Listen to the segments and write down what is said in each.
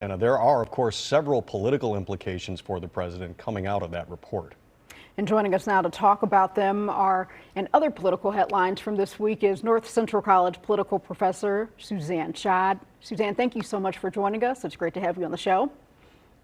And there are, of course, several political implications for the president coming out of that report. And joining us now to talk about them and other political headlines from this week is North Central College political professor Suzanne Schad. Suzanne, thank you so much for joining us. It's great to have you on the show.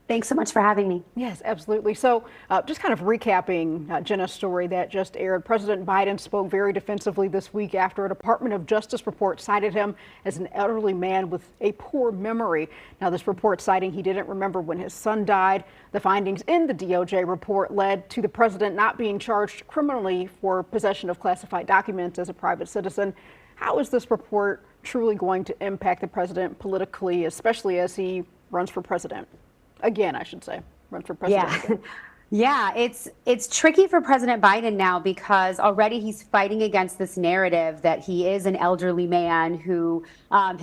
Thanks so much for having me. Yes, absolutely. So just kind of recapping Jenna's story that just aired, President Biden spoke very defensively this week after a Department of Justice report cited him as an elderly man with a poor memory. Now, this report citing he didn't remember when his son died. The findings in the DOJ report led to the president not being charged criminally for possession of classified documents as a private citizen. How is this report truly going to impact the president politically, especially as he runs for president? Again, I should say, run for president. Yeah, it's tricky for President Biden now because already he's fighting against this narrative that he is an elderly man who,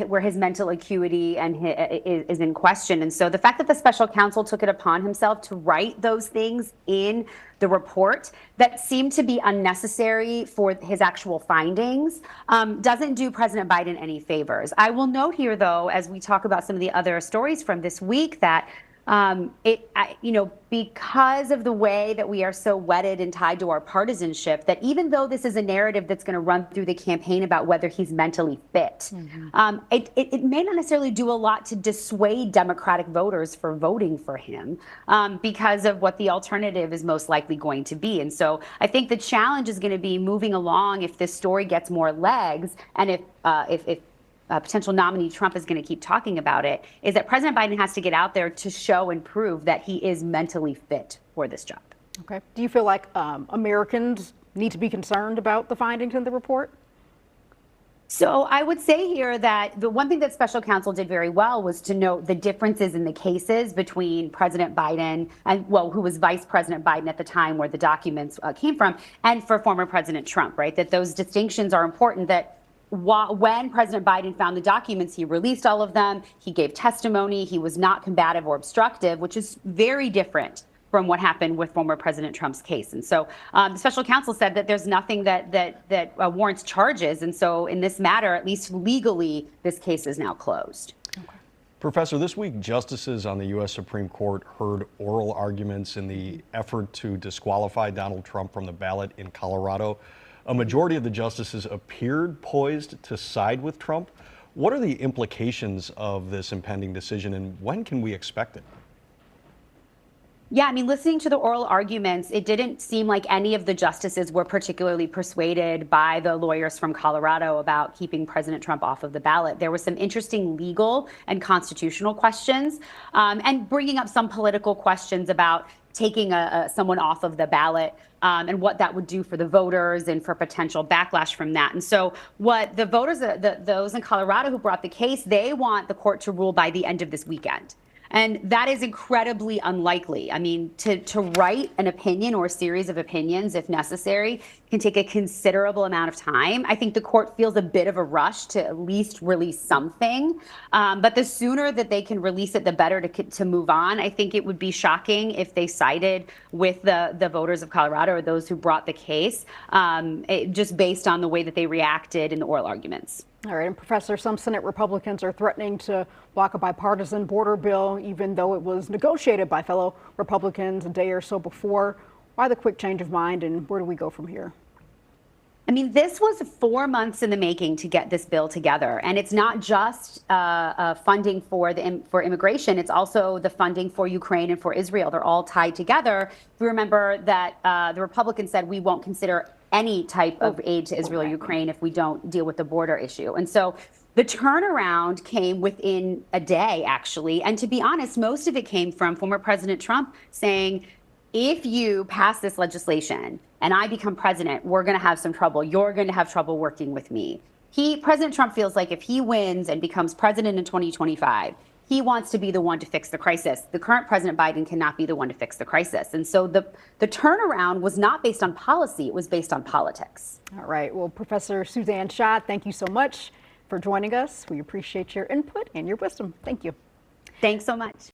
where his mental acuity is in question. And so the fact that the special counsel took it upon himself to write those things in the report that seemed to be unnecessary for his actual findings doesn't do President Biden any favors. I will note here, though, as we talk about some of the other stories from this week, that because of the way that we are so wedded and tied to our partisanship, that even though this is a narrative that's going to run through the campaign about whether he's mentally fit, it may not necessarily do a lot to dissuade Democratic voters for voting for him because of what the alternative is most likely going to be. And so I think the challenge is going to be moving along if this story gets more legs and if potential nominee Trump is going to keep talking about it, is that President Biden has to get out there to show and prove that he is mentally fit for this job. Okay. Do you feel like Americans need to be concerned about the findings in the report? So I would say here that the one thing that special counsel did very well was to note the differences in the cases between President Biden and, who was Vice President Biden at the time where the documents came from, and for former President Trump, right? That those distinctions are important, that when President Biden found the documents, he released all of them. He gave testimony. He was not combative or obstructive, which is very different from what happened with former President Trump's case. And so the special counsel said that there's nothing that warrants charges. And so in this matter, at least legally, this case is now closed. Okay. Professor, this week, justices on the U.S. Supreme Court heard oral arguments in the effort to disqualify Donald Trump from the ballot in Colorado. A majority of the justices appeared poised to side with Trump. What are the implications of this impending decision, and when can we expect it? Yeah, I mean, listening to the oral arguments, it didn't seem like any of the justices were particularly persuaded by the lawyers from Colorado about keeping President Trump off of the ballot. There were some interesting legal and constitutional questions, and bringing up some political questions about taking someone off of the ballot and what that would do for the voters and for potential backlash from that. And so what the voters, those in Colorado who brought the case, they want the court to rule by the end of this weekend. And that is incredibly unlikely. I mean, to write an opinion or a series of opinions, if necessary, can take a considerable amount of time. I think the court feels a bit of a rush to at least release something. But the sooner that they can release it, the better to move on. I think it would be shocking if they sided with the voters of Colorado or those who brought the case, just based on the way that they reacted in the oral arguments. All right, and Professor, some Senate Republicans are threatening to block a bipartisan border bill, even though it was negotiated by fellow Republicans a day or so before. Why the quick change of mind, and where do we go from here? I mean, this was 4 months in the making to get this bill together, and it's not just funding for immigration. It's also the funding for Ukraine and for Israel. They're all tied together. If you remember that the Republicans said we won't consider any type of aid to Israel or Ukraine if we don't deal with the border issue. And so the turnaround came within a day, actually. And to be honest, most of it came from former President Trump saying, if you pass this legislation and I become president, we're going to have some trouble. You're going to have trouble working with me. President Trump feels like if he wins and becomes president in 2025, he wants to be the one to fix the crisis. The current President Biden cannot be the one to fix the crisis. And so the turnaround was not based on policy, it was based on politics. All right. Well, Professor Suzanne Schad, thank you so much for joining us. We appreciate your input and your wisdom. Thank you. Thanks so much.